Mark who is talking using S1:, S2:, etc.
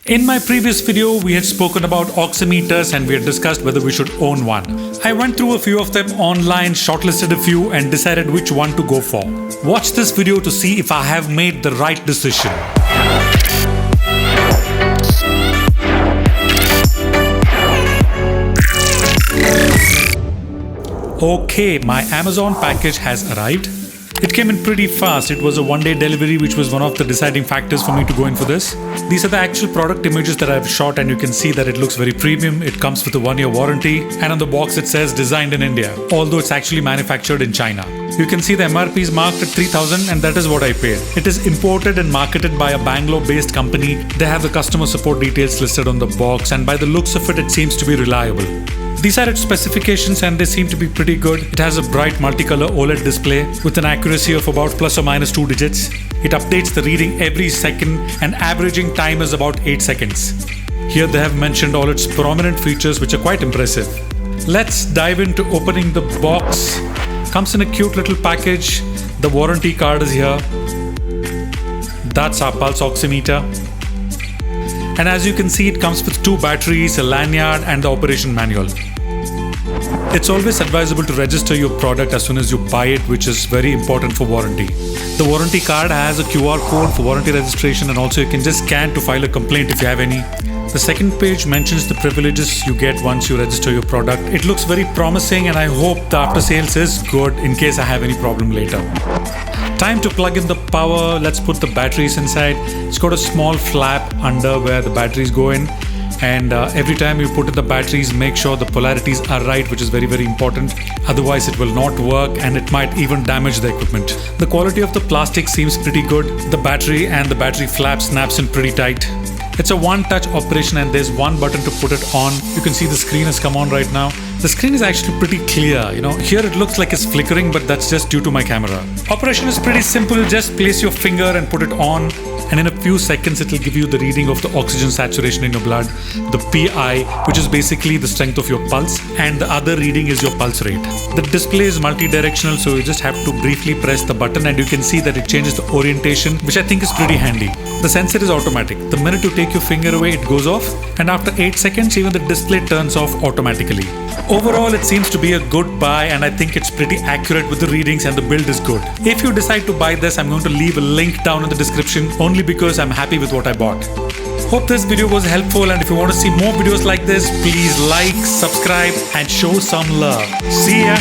S1: In my previous video, we had spoken about oximeters and we had discussed whether we should own one. I went through a few of them online, shortlisted a few and decided which one to go for. Watch this video to see if I have made the right decision. Okay, my Amazon package has arrived. It came in pretty fast. It was a one-day delivery, which was one of the deciding factors for me to go in for this. These are the actual product images that I've shot, and you can see that it looks very premium. It comes with a 1-year warranty, and on the box it says designed in India, although it's actually manufactured in China. You can see the MRP is marked at 3,000 and that is what I paid. It is imported and marketed by a Bangalore-based company. They have the customer support details listed on the box, and by the looks of it, it seems to be reliable. These are its specifications and they seem to be pretty good. It has a bright multicolor OLED display with an accuracy of about plus or minus 2 digits. It updates the reading every second and averaging time is about 8 seconds. Here they have mentioned all its prominent features, which are quite impressive. Let's dive into opening the box. Comes in a cute little package. The warranty card is here. That's our pulse oximeter. And as you can see, it comes with 2 batteries, a lanyard and the operation manual. It's always advisable to register your product as soon as you buy it, which is very important for warranty. The warranty card has a QR code for warranty registration, and also you can just scan to file a complaint if you have any. The second page mentions the privileges you get once you register your product. It looks very promising and I hope the after sales is good in case I have any problem later. Time to plug in the power. Let's put the batteries inside. It's got a small flap under where the batteries go in, and every time you put in the batteries, make sure the polarities are right, which is very important. Otherwise it will not work and it might even damage the equipment. The quality of the plastic seems pretty good. The battery and the battery flap snaps in pretty tight. It's a one-touch operation and there's one button to put it on. You can see the screen has come on right now. The screen is actually pretty clear. Here it looks like it's flickering, but that's just due to my camera. Operation is pretty simple. Just place your finger and put it on, and in a few seconds it will give you the reading of the oxygen saturation in your blood, the PI, which is basically the strength of your pulse, and the other reading is your pulse rate. The display is multi-directional, so you just have to briefly press the button and you can see that it changes the orientation, which I think is pretty handy. The sensor is automatic. The minute you take your finger away, it goes off, and after 8 seconds even the display turns off automatically. Overall, it seems to be a good buy, and I think it's pretty accurate with the readings and the build is good. If you decide to buy this, I'm going to leave a link down in the description only because I'm happy with what I bought. Hope this video was helpful, and if you want to see more videos like this, please like, subscribe and show some love. See ya!